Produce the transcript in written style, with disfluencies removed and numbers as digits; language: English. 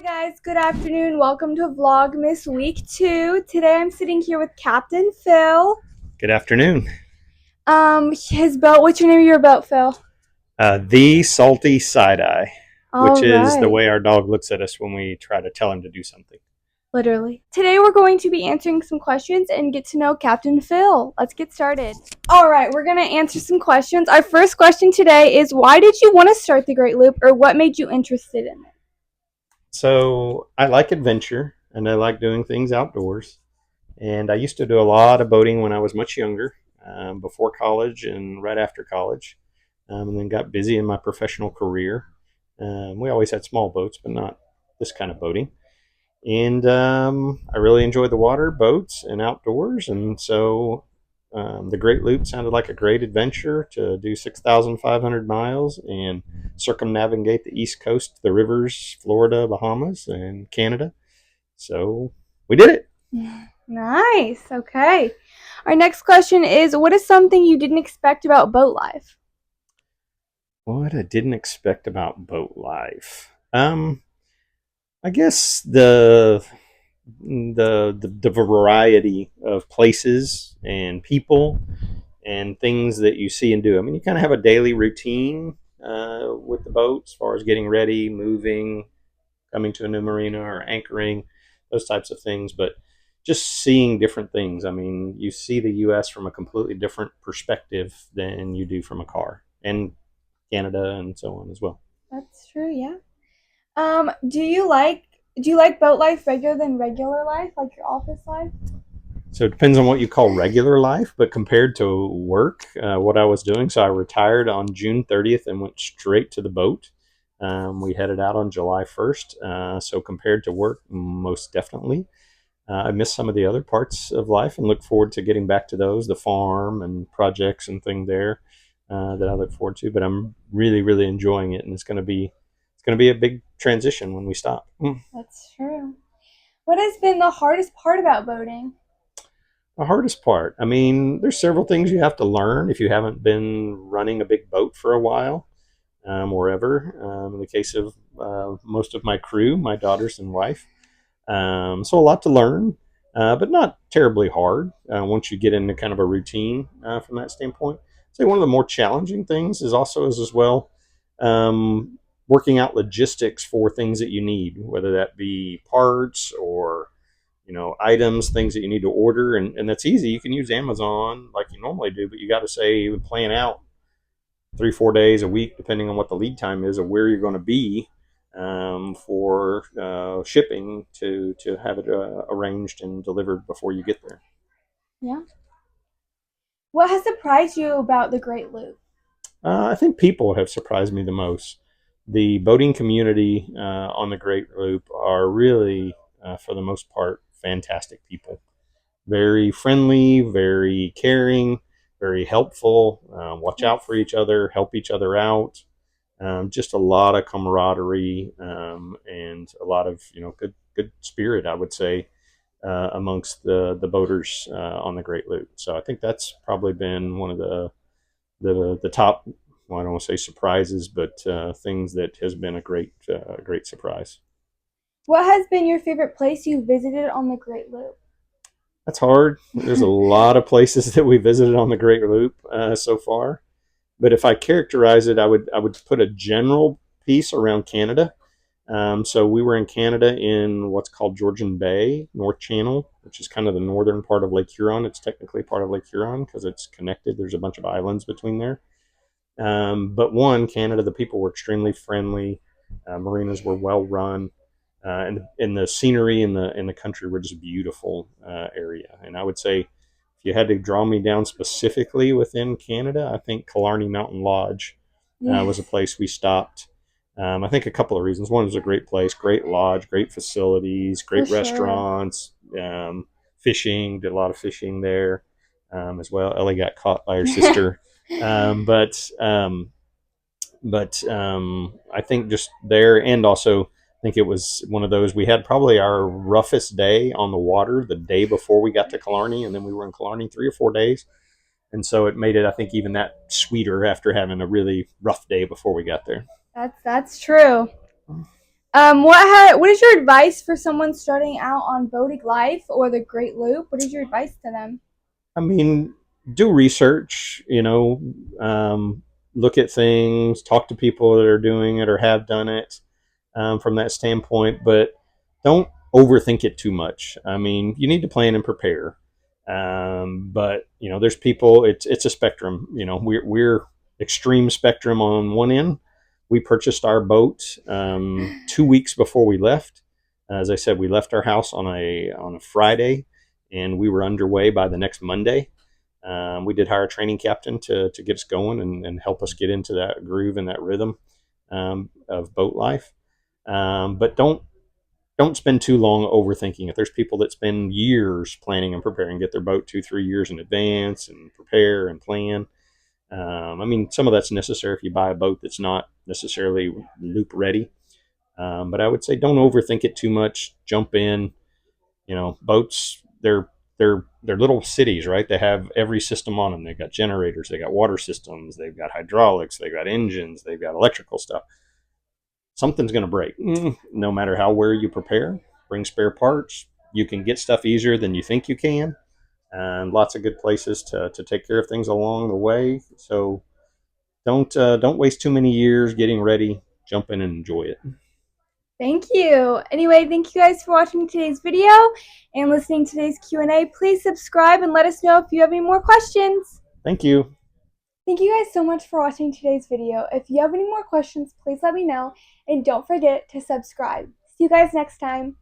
Guys, good afternoon. Welcome to Vlogmas Week 2. Today I'm sitting here with Captain Phil. Good afternoon. His boat, what's your name of your boat, Phil? The salty side eye, which All is the right. way our dog looks at us when we try to tell him to do something. Literally. Today we're going to be answering some questions and get to know Captain Phil. Let's get started. All right, we're going to answer some questions. Our first question today is why did you want to start the Great Loop or what made you interested in it? So I like adventure and I like doing things outdoors. And I used to do a lot of boating when I was much younger, before college and right after college, and then got busy in my professional career. We always had small boats, but not this kind of boating. And I really enjoyed the water, boats, and outdoors. And so the Great Loop sounded like a great adventure to do 6,500 miles and circumnavigate the East Coast, the rivers, Florida, Bahamas, and Canada. So we did it. Nice. Okay. Our next question is what is something you didn't expect about boat life? What I didn't expect about boat life. I guess the variety of places and people and things that you see and do. I mean, you kind of have a daily routine with the boat as far as getting ready, moving, coming to a new marina, or anchoring, those types of things. But just seeing different things. I mean, you see the U.S. from a completely different perspective than you do from a car, and Canada, and so on as well. That's true, yeah. Do you like boat life regular than regular life, like your office life? So it depends on what you call regular life, but compared to work, what I was doing. So I retired on June 30th and went straight to the boat. We headed out on July 1st. So compared to work, most definitely. I miss some of the other parts of life and look forward to getting back to those, the farm and projects and things there that I look forward to. But I'm really, really enjoying it, and it's going to be a big transition when we stop. That's true. What has been the hardest part about boating? The hardest part, I mean, there's several things you have to learn if you haven't been running a big boat for a while, or ever. In the case of most of my crew, my daughters and wife. So a lot to learn, but not terribly hard once you get into kind of a routine from that standpoint. I'd say one of the more challenging things is also is as well working out logistics for things that you need, whether that be parts or items, things that you need to order, and that's easy. You can use Amazon like you normally do, but you got to say plan out 3 4 days a week depending on what the lead time is of where you're going to be for shipping to have it arranged and delivered before you get there. Yeah. What has surprised you about the Great Loop? I think people have surprised me the most. The boating community on the Great Loop are really, for the most part, fantastic people. Very friendly, very caring, very helpful. Watch out for each other, help each other out. Just a lot of camaraderie and a lot of good spirit, I would say, amongst the boaters on the Great Loop. So I think that's probably been one of the top. Well, I don't want to say surprises, but things that has been a great surprise. What has been your favorite place you visited on the Great Loop? That's hard. There's a lot of places that we visited on the Great Loop so far. But if I characterize it, I would put a general piece around Canada. So we were in Canada in what's called Georgian Bay, North Channel, which is kind of the northern part of Lake Huron. It's technically part of Lake Huron because it's connected. There's a bunch of islands between there. But one, Canada, the people were extremely friendly. Marinas were well run, and the scenery in the country were just beautiful area. And I would say, if you had to draw me down specifically within Canada, I think Killarney Mountain Lodge was a Yes, place we stopped. I think a couple of reasons. One, it was a great place, great lodge, great facilities, for great sure. restaurants, fishing. Did a lot of fishing there as well. Ellie got caught by her sister, um, but um, but I think just there, and also I think it was one of those we had probably our roughest day on the water the day before we got to Killarney, and then we were in Killarney 3 or 4 days, and so it made it I think even that sweeter after having a really rough day before we got there. That's true. What is your advice for someone starting out on boating life or the Great Loop? What is your advice to them? I mean, do research, look at things, talk to people that are doing it or have done it from that standpoint, but don't overthink it too much. I mean, you need to plan and prepare. But there's people. It's a spectrum. We're extreme spectrum on one end. We purchased our boat 2 weeks before we left. As I said, we left our house on a Friday, and we were underway by the next Monday. We did hire a training captain to get us going and help us get into that groove and that rhythm of boat life. But don't spend too long overthinking it. There's people that spend years planning and preparing, get their boat 2, 3 years in advance and prepare and plan. I mean, some of that's necessary if you buy a boat that's not necessarily loop ready. But I would say don't overthink it too much. Jump in. Boats they're little cities, right? They have every system on them. They've got generators, they got water systems, they've got hydraulics, they've got engines, they've got electrical stuff. Something's going to break. No matter how well you prepare, bring spare parts. You can get stuff easier than you think you can, and lots of good places to take care of things along the way. So don't waste too many years getting ready. Jump in and enjoy it. Thank you. Anyway, thank you guys for watching today's video and listening to today's Q&A. Please subscribe and let us know if you have any more questions. Thank you. Thank you guys so much for watching today's video. If you have any more questions, please let me know. And don't forget to subscribe. See you guys next time.